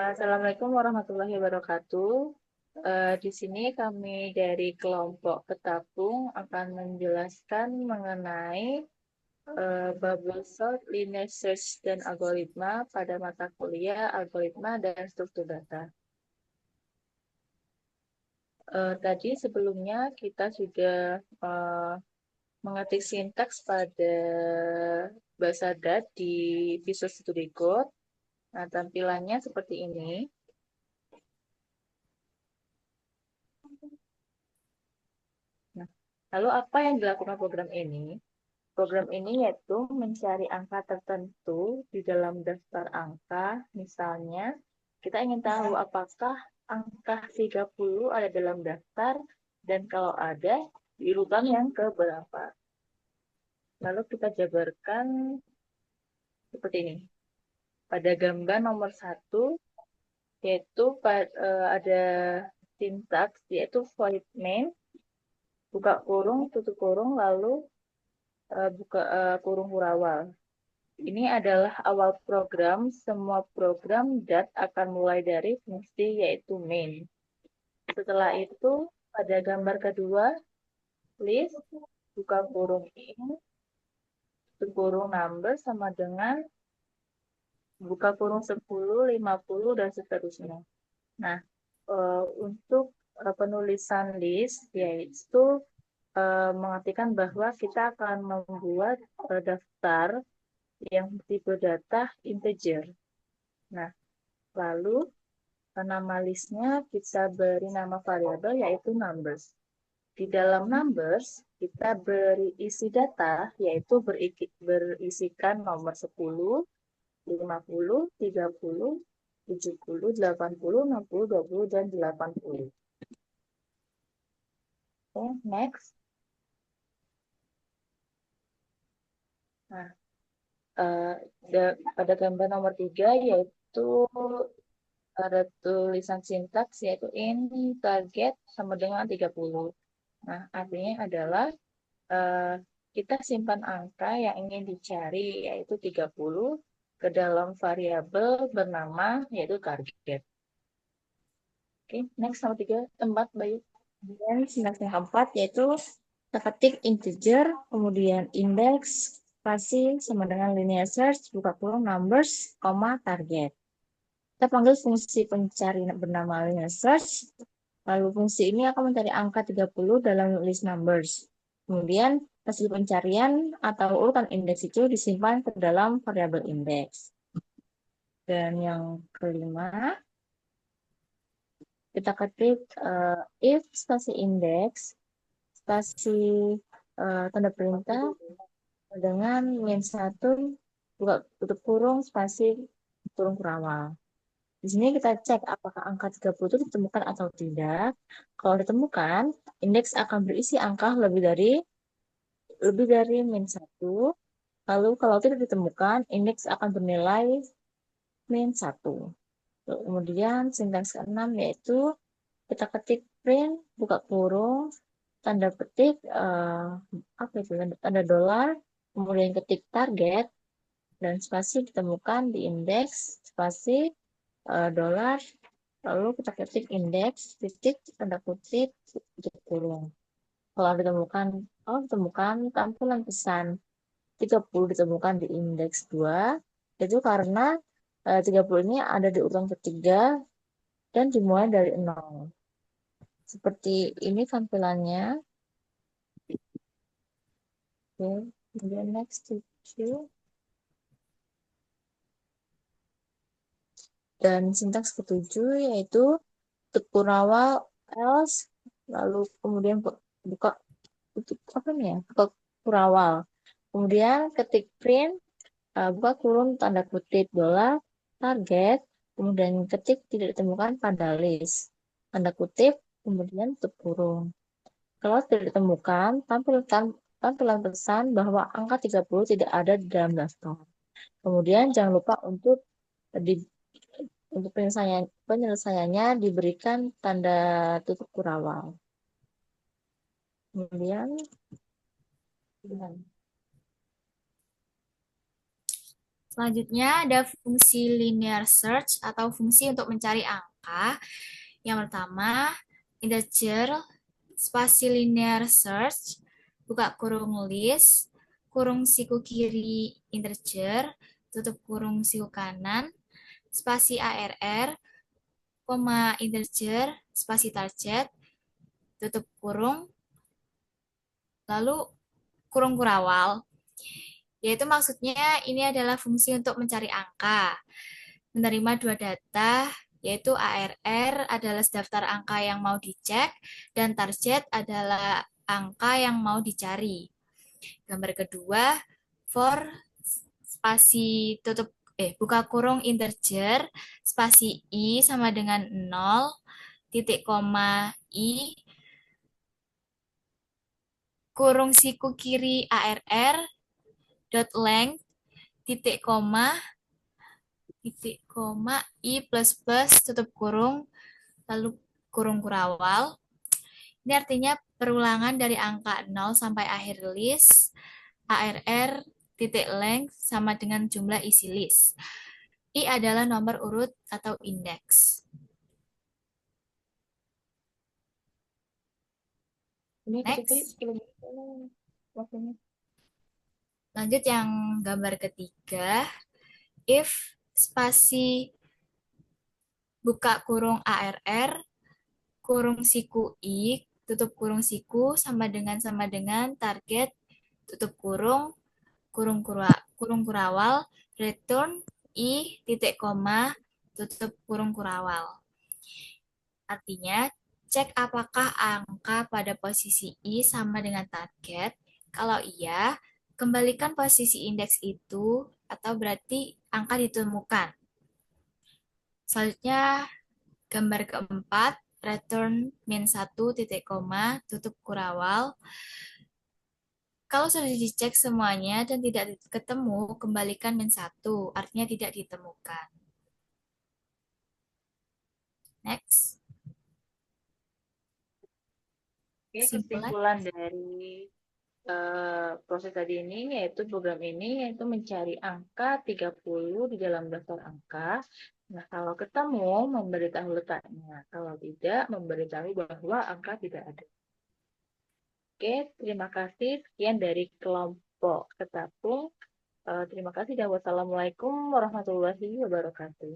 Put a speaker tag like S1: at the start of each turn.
S1: Assalamualaikum warahmatullahi wabarakatuh. Di sini kami dari kelompok Ketapung akan menjelaskan mengenai bubble sort, linear search, dan algoritma pada mata kuliah algoritma dan struktur data. Tadi sebelumnya kita sudah eh, mengetik sintaks pada bahasa Dat di Visual Studio Code. Nah, tampilannya seperti ini. Nah, lalu apa yang dilakukan program ini? Program ini yaitu mencari angka tertentu di dalam daftar angka. Misalnya, kita ingin tahu apakah angka 30 ada dalam daftar dan kalau ada, di urutan yang keberapa. Lalu kita jabarkan seperti ini. Pada gambar nomor 1, yaitu ada sintaks, yaitu void main, buka kurung, tutup kurung, lalu buka kurung hurawal. Ini adalah awal program. Semua program dat akan mulai dari fungsi yaitu main. Setelah itu, pada gambar kedua, list, buka kurung in, tutup kurung number sama dengan buka kurung 10, 50, dan seterusnya. Nah, untuk penulisan list, yaitu mengartikan bahwa kita akan membuat daftar yang tipe data integer. Nah, lalu nama listnya kita beri nama variabel yaitu numbers. Di dalam numbers, kita beri isi data yaitu berisikan nomor 10, 50, 30, 70, 80, 60, 20, dan 80. Oke, next. Nah, eh, pada gambar nomor 3 yaitu ada tulisan sintaks yaitu in target sama dengan 30. Nah, artinya adalah eh, kita simpan angka yang ingin dicari yaitu 30 ke dalam variabel bernama yaitu target. Oke, next nomor 3, tempat Bayu. Kemudian sintaks yang keempat yaitu kita ketik integer, kemudian index, spasi sama dengan linear search, buka kurung numbers, koma target. Kita panggil fungsi pencari bernama linear search. Lalu fungsi ini akan mencari angka 30 dalam list numbers. Kemudian hasil pencarian atau urutan indeks itu disimpan ke dalam variabel indeks. Dan yang kelima, kita ketik if spasi indeks, spasi tanda perintah dengan min 1, buka tutup kurung, spasi kurung kurawal. Di sini kita cek apakah angka 30 itu ditemukan atau tidak. Kalau ditemukan, indeks akan berisi angka lebih dari min 1. Lalu kalau tidak ditemukan, indeks akan bernilai min 1. Kemudian sintaks ke-6 yaitu kita ketik print, buka kurung, tanda petik, apa itu, tanda dolar, kemudian ketik target, dan spasi ditemukan di indeks, spasi, dolar, lalu kita ketik indeks, titik, tanda kutip, tutup kurung. Kalau ditemukan tampilan pesan 30 ditemukan di indeks 2, itu karena 30 ini ada di urutan ketiga dan dimulai dari 0. Seperti ini tampilannya. Oke, kemudian next to. Dan sintaks ketujuh yaitu tutup awal else, lalu kemudian buka tutup apa nih ya, buka kurawal, kemudian ketik print, buka kurung tanda kutip dolar target, kemudian ketik tidak ditemukan pada list, tanda kutip, kemudian tutup kurung. Kalau tidak ditemukan, tampilan pesan bahwa angka 30 tidak ada di dalam daftar. Kemudian jangan lupa di, untuk penyelesaiannya diberikan tanda tutup kurawal. Kemudian
S2: Selanjutnya ada fungsi linear search atau fungsi untuk mencari angka. Yang pertama, integer, spasi linear search, buka kurung list, kurung siku kiri integer, tutup kurung siku kanan, spasi ARR, koma integer, spasi target, tutup kurung, lalu kurung kurawal. Yaitu maksudnya ini adalah fungsi untuk mencari angka. Menerima dua data, yaitu ARR adalah daftar angka yang mau dicek, dan target adalah angka yang mau dicari. Gambar kedua, for spasi tutup buka kurung integer, spasi i sama dengan 0, titik koma i, kurung siku kiri ARR, dot length, titik koma i plus plus tutup kurung lalu kurung kurawal. Ini artinya perulangan dari angka 0 sampai akhir list, ARR titik length sama dengan jumlah isi list. I adalah nomor urut atau indeks.
S1: Ini kecil-kecil
S2: Next.
S1: waktunya.
S2: Lanjut yang gambar ketiga. If spasi buka kurung ARR, kurung siku I, tutup kurung siku sama dengan target, tutup kurung, kurung kurawal, return I titik koma, tutup kurung kurawal. Artinya, cek apakah angka pada posisi I sama dengan target. Kalau iya, kembalikan posisi indeks itu atau berarti angka ditemukan. Selanjutnya, gambar keempat, return min 1 titik koma, tutup kurawal. Kalau sudah dicek semuanya dan tidak ketemu, kembalikan min 1, artinya tidak ditemukan. Next,
S1: Oke,
S2: kesimpulan.
S1: kesimpulan dari proses tadi ini yaitu program ini yaitu mencari angka 30 di dalam daftar angka. Nah, kalau ketemu memberitahu letaknya, kalau tidak memberitahu bahwa angka tidak ada. Oke, terima kasih. Sekian dari kelompok Ketapung. Terima kasih dan wassalamualaikum warahmatullahi wabarakatuh.